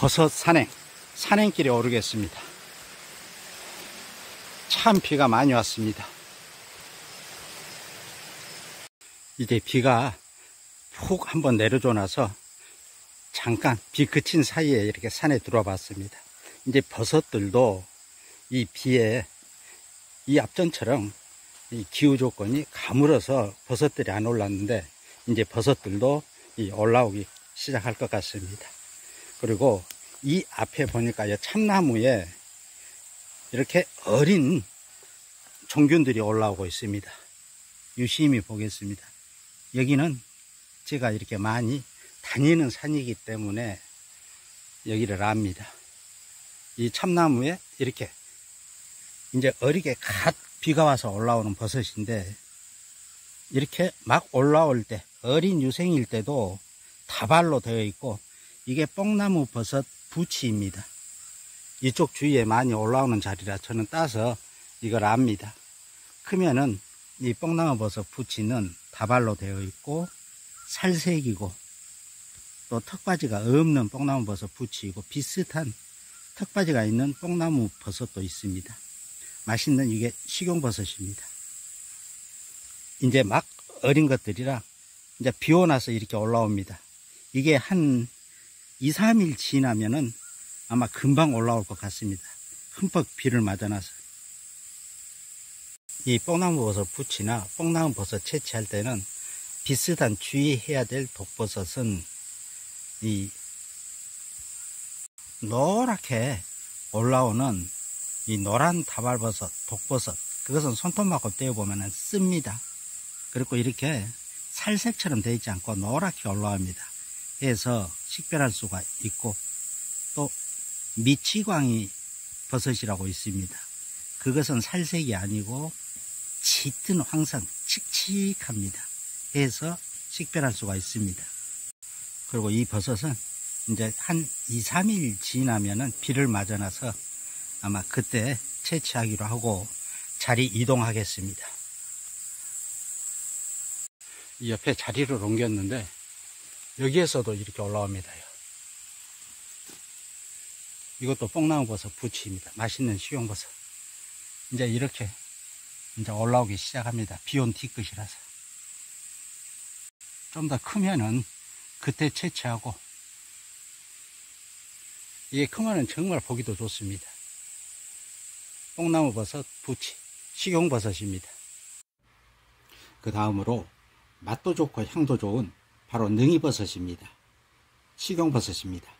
버섯 산행길에 오르겠습니다. 참 비가 많이 왔습니다. 이제 비가 푹 한번 내려줘 나서 잠깐 비 그친 사이에 이렇게 산에 들어와 봤습니다. 이제 버섯들도 이 비에 이 앞전처럼 이 기후 조건이 가물어서 버섯들이 안 올랐는데 이제 버섯들도 올라오기 시작할 것 같습니다. 그리고 이 앞에 보니까 참나무에 이렇게 어린 종균들이 올라오고 있습니다. 유심히 보겠습니다. 여기는 제가 이렇게 많이 다니는 산이기 때문에 여기를 압니다. 이 참나무에 이렇게 이제 어리게 갓 비가 와서 올라오는 버섯인데 이렇게 막 올라올 때 어린 유생일 때도 다발로 되어 있고 이게 뽕나무 버섯 부치입니다. 이쪽 주위에 많이 올라오는 자리라 저는 따서 이걸 압니다. 크면은 이 뽕나무 버섯 부치는 다발로 되어 있고 살색이고 또 턱받이가 없는 뽕나무 버섯 부치이고 비슷한 턱받이가 있는 뽕나무 버섯도 있습니다. 맛있는 이게 식용버섯입니다. 이제 막 어린 것들이라 이제 비 오고 나서 이렇게 올라옵니다. 이게 한 2, 3일 지나면은 아마 금방 올라올 것 같습니다. 흠뻑 비를 맞아놔서. 이 뽕나무 버섯 부치나 뽕나무 버섯 채취할 때는 비슷한 주의해야 될 독버섯은 이 노랗게 올라오는 이 노란 다발버섯, 독버섯, 그것은 손톱 맞고 떼어보면 씁니다. 그리고 이렇게 살색처럼 되어 있지 않고 노랗게 올라옵니다. 그래서 식별할 수가 있고 또 미치광이 버섯이라고 있습니다. 그것은 살색이 아니고 짙은 황색, 칙칙합니다. 그래서 식별할 수가 있습니다. 그리고 이 버섯은 이제 한 2, 3일 지나면은 비를 맞아놔서 아마 그때 채취하기로 하고 자리 이동하겠습니다. 이 옆에 자리를 옮겼는데 여기에서도 이렇게 올라옵니다요. 이것도 뽕나무 버섯 부치입니다. 맛있는 식용버섯. 이제 이렇게 이제 올라오기 시작합니다. 비온 뒤끝이라서. 좀 더 크면은 그때 채취하고 이게 크면은 정말 보기도 좋습니다. 뽕나무 버섯 부치 식용버섯입니다. 그 다음으로 맛도 좋고 향도 좋은 바로 능이버섯입니다. 식용버섯입니다.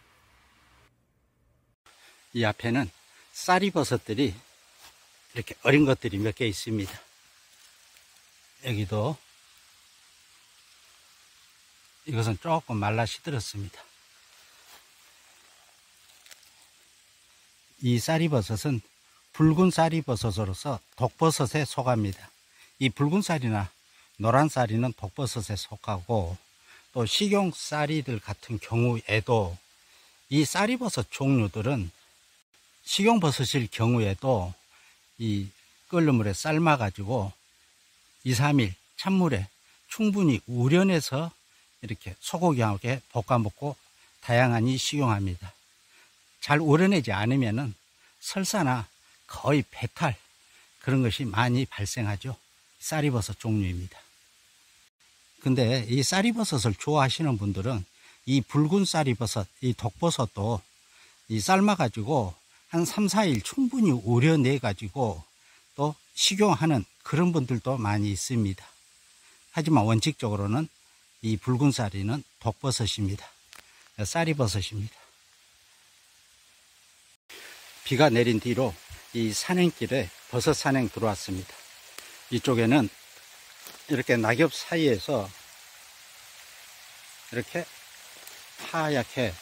이 앞에는 쌀이버섯들이 이렇게 어린 것들이 몇 개 있습니다. 여기도 이것은 조금 말라 시들었습니다. 이 쌀이버섯은 붉은 쌀이버섯으로서 독버섯에 속합니다. 이 붉은 쌀이나 노란 쌀이는 독버섯에 속하고 또 식용 쌀이들 같은 경우에도 이 쌀이버섯 종류들은 식용버섯일 경우에도 이 끓는 물에 삶아 가지고 2, 3일 찬물에 충분히 우려내서 이렇게 소고기하게 볶아 먹고 다양하니 식용합니다. 잘 우려내지 않으면은 설사나 거의 배탈 그런 것이 많이 발생하죠. 쌀이버섯 종류입니다. 근데 이 쌀이버섯을 좋아하시는 분들은 이 붉은 쌀이버섯, 이 독버섯도 이 삶아 가지고 한 3, 4일 충분히 우려내 가지고 또 식용하는 그런 분들도 많이 있습니다. 하지만 원칙적으로는 이 붉은 쌀이는 독버섯입니다. 쌀이버섯입니다. 비가 내린 뒤로 이 산행길에 버섯 산행 들어왔습니다. 이쪽에는 이렇게 낙엽 사이에서 이렇게 하얗게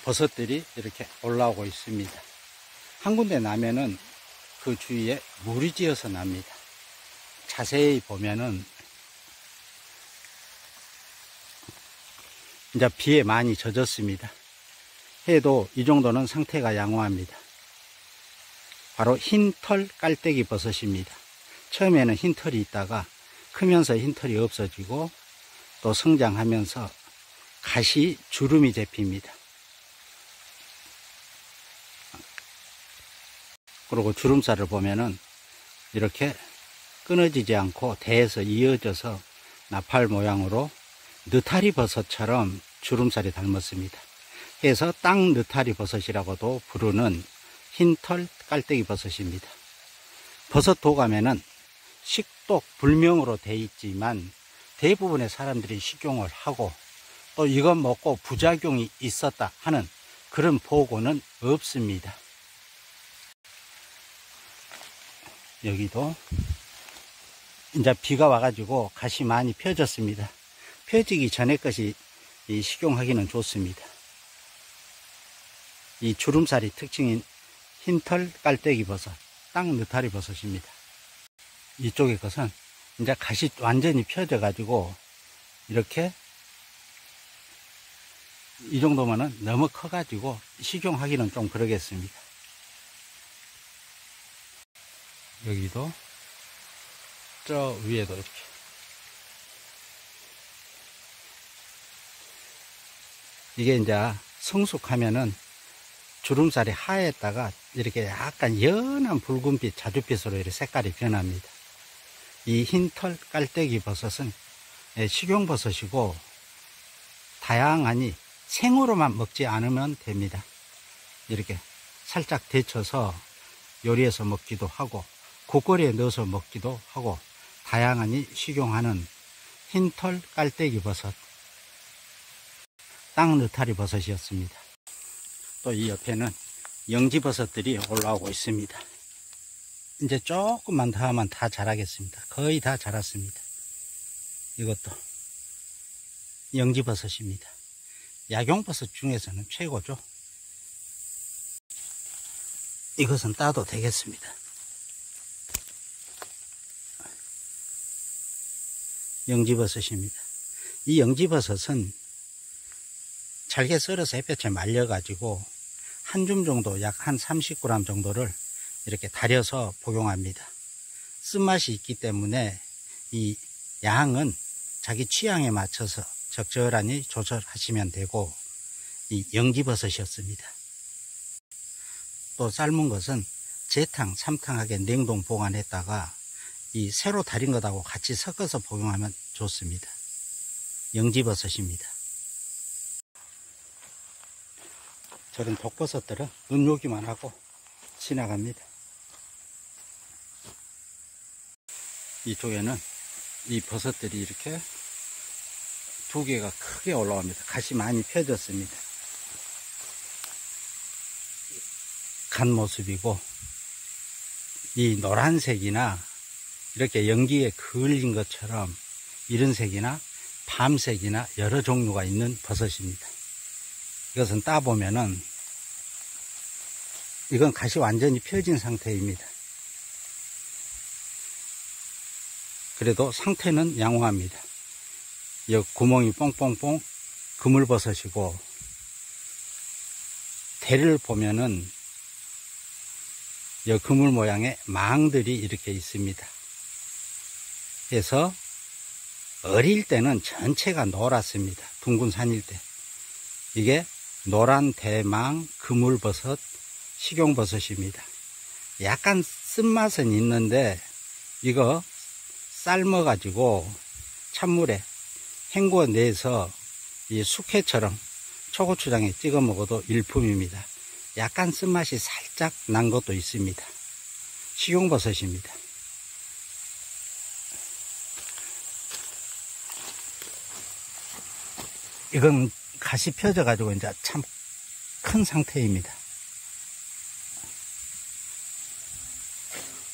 버섯들이 이렇게 올라오고 있습니다. 한 군데 나면은 그 주위에 물이 지어서 납니다. 자세히 보면은 이제 비에 많이 젖었습니다. 해도 이 정도는 상태가 양호합니다. 바로 흰털 깔때기 버섯입니다. 처음에는 흰털이 있다가 크면서 흰털이 없어지고 또 성장하면서 가시 주름이 잡힙니다. 그리고 주름살을 보면은 이렇게 끊어지지 않고 대에서 이어져서 나팔 모양으로 느타리 버섯처럼 주름살이 닮았습니다. 그래서 땅 느타리 버섯이라고도 부르는 흰털 깔때기 버섯입니다. 버섯 도감에는 식독 불명으로 되어 있지만 대부분의 사람들이 식용을 하고 또 이것 먹고 부작용이 있었다 하는 그런 보고는 없습니다. 여기도 이제 비가 와가지고 갓이 많이 펴졌습니다. 펴지기 전에 것이 식용하기는 좋습니다. 이 주름살이 특징인 흰털 깔때기 버섯, 땅 느타리 버섯입니다. 이쪽의 것은 이제 갓이 완전히 펴져 가지고 이렇게 이 정도면은 너무 커 가지고 식용하기는 좀 그러겠습니다. 여기도 저 위에도 이렇게 이게 이제 성숙하면은 주름살이 하였다가 이렇게 약간 연한 붉은빛, 자줏빛으로 이렇게 색깔이 변합니다. 이 흰털 깔때기 버섯은 식용버섯이고 다양하니 생으로만 먹지 않으면 됩니다. 이렇게 살짝 데쳐서 요리해서 먹기도 하고 국거리에 넣어서 먹기도 하고 다양하니 식용하는 흰털 깔때기 버섯, 땅 느타리 버섯이었습니다. 또 이 옆에는 영지버섯들이 올라오고 있습니다. 이제 조금만 더 하면 다 자라겠습니다. 거의 다 자랐습니다. 이것도 영지버섯입니다. 약용버섯 중에서는 최고죠. 이것은 따도 되겠습니다. 영지버섯입니다. 이 영지버섯은 잘게 썰어서 햇볕에 말려가지고 한 줌 정도, 약 한 30g 정도를 이렇게 달여서 복용합니다. 쓴맛이 있기 때문에 이 양은 자기 취향에 맞춰서 적절하니 조절하시면 되고, 이 영지버섯이었습니다. 또 삶은 것은 재탕, 삼탕하게 냉동 보관했다가 이 새로 달인 것하고 같이 섞어서 복용하면 좋습니다. 영지버섯입니다. 저런 독버섯들은 눈요기만 하고 지나갑니다. 이쪽에는 이 버섯들이 이렇게 두 개가 크게 올라옵니다. 갓이 많이 펴졌습니다. 간 모습이고, 이 노란색이나 이렇게 연기에 그을린 것처럼 이런 색이나 밤색이나 여러 종류가 있는 버섯입니다. 이것은 따보면은 이건 갓이 완전히 펴진 상태입니다. 그래도 상태는 양호합니다. 이 구멍이 뽕뽕뽕 그물버섯이고, 대를 보면은 이 그물 모양의 망들이 이렇게 있습니다. 그래서 어릴 때는 전체가 노랗습니다. 둥근 산일 때. 이게 노란 대망 그물버섯, 식용버섯입니다. 약간 쓴맛은 있는데 이거 삶아가지고 찬물에 헹궈 내서 이 숙회처럼 초고추장에 찍어 먹어도 일품입니다. 약간 쓴맛이 살짝 난 것도 있습니다. 식용버섯입니다. 이건 갓이 펴져 가지고 이제 참 큰 상태입니다.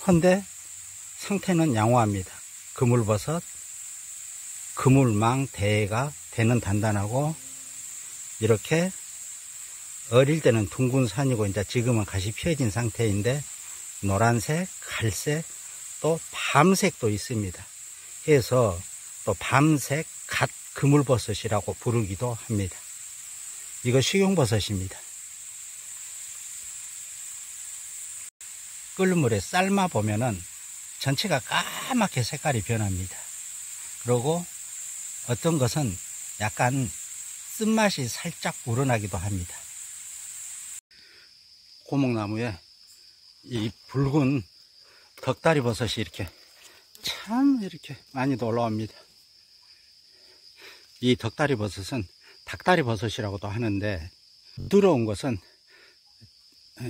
헌데 상태는 양호합니다. 그물버섯, 그물망 대가 대는 단단하고, 이렇게 어릴 때는 둥근 산이고 이제 지금은 갓이 펴진 상태인데 노란색, 갈색, 또 밤색도 있습니다. 그래서 또 밤색 갓 그물버섯이라고 부르기도 합니다. 이거 식용버섯입니다. 끓는 물에 삶아 보면은 전체가 까맣게 색깔이 변합니다. 그리고 어떤 것은 약간 쓴맛이 살짝 우러나기도 합니다. 고목나무에 이 붉은 덕다리 버섯이 이렇게 참 이렇게 많이 올라옵니다. 이 덕다리 버섯은 닭다리 버섯이라고도 하는데, 들어온 것은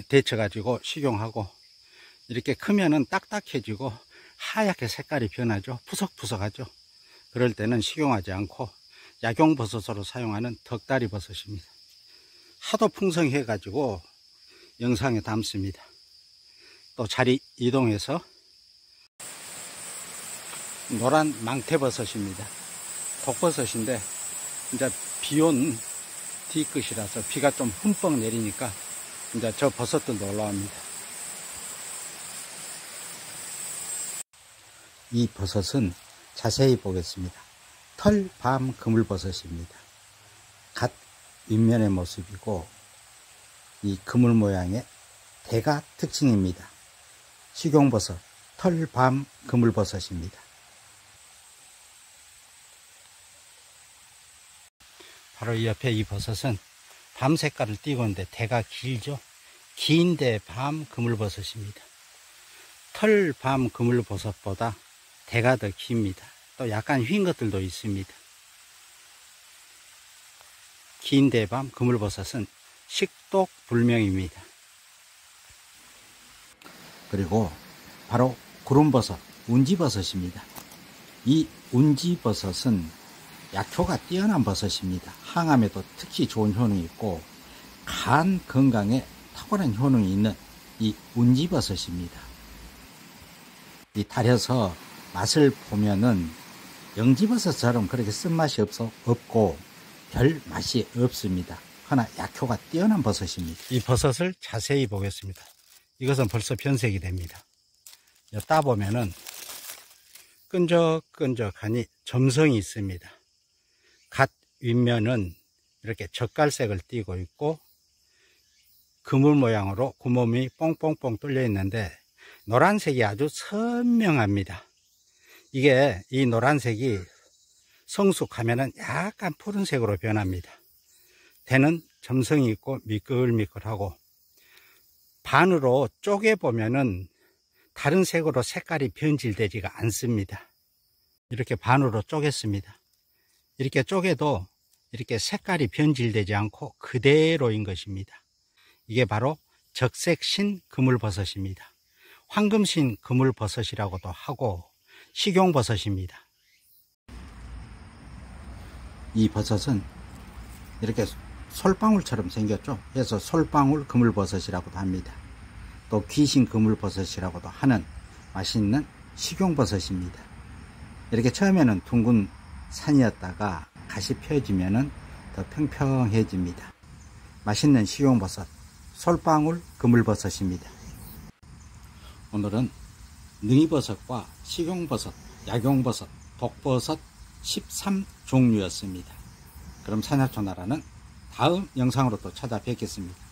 데쳐 가지고 식용하고 이렇게 크면은 딱딱해지고 하얗게 색깔이 변하죠. 푸석푸석하죠. 그럴 때는 식용하지 않고 약용버섯으로 사용하는 덕다리 버섯입니다. 하도 풍성해 가지고 영상에 담습니다. 또 자리 이동해서 노란 망태버섯입니다. 독버섯인데 이제 비온 뒤끝이라서 비가 좀 흠뻑 내리니까 이제 저 버섯들도 올라옵니다. 이 버섯은 자세히 보겠습니다. 털밤 그물버섯입니다. 갓 윗면의 모습이고 이 그물 모양의 대가 특징입니다. 식용버섯 털밤 그물버섯입니다. 바로 이 옆에 이 버섯은 밤 색깔을 띠고 있는데 대가 길죠. 긴데 밤 그물버섯입니다. 털밤 그물버섯보다 대가 더 깁니다. 또 약간 휜 것들도 있습니다. 긴 대밤 그물버섯은 식독 불명입니다. 그리고 바로 구름버섯, 운지버섯입니다. 이 운지버섯은 약효가 뛰어난 버섯입니다. 항암에도 특히 좋은 효능이 있고 간 건강에 탁월한 효능이 있는 이 운지버섯입니다. 이 달여서 맛을 보면은 영지버섯처럼 그렇게 쓴맛이 없고 별 맛이 없습니다. 그러나 약효가 뛰어난 버섯입니다. 이 버섯을 자세히 보겠습니다. 이것은 벌써 변색이 됩니다. 따보면은 끈적끈적하니 점성이 있습니다. 갓 윗면은 이렇게 젓갈색을 띠고 있고 그물 모양으로 구멍이 뽕뽕뽕 뚫려 있는데 노란색이 아주 선명합니다. 이게 이 노란색이 성숙하면은 약간 푸른색으로 변합니다. 대는 점성이 있고 미끌미끌하고 반으로 쪼개보면은 다른 색으로 색깔이 변질되지가 않습니다. 이렇게 반으로 쪼갰습니다. 이렇게 쪼개도 이렇게 색깔이 변질되지 않고 그대로인 것입니다. 이게 바로 적색신 그물버섯입니다. 황금신 그물버섯이라고도 하고 식용버섯입니다. 이 버섯은 이렇게 솔방울처럼 생겼죠. 그래서 솔방울 그물버섯이라고도 합니다. 또 귀신 그물버섯이라고도 하는 맛있는 식용버섯입니다. 이렇게 처음에는 둥근 산이었다가 갓이 펴지면은 더 평평해집니다. 맛있는 식용버섯 솔방울 그물버섯입니다. 오늘은 능이버섯과 식용버섯, 약용버섯, 독버섯 13종류였습니다. 그럼 산약초나라는 다음 영상으로 또 찾아뵙겠습니다.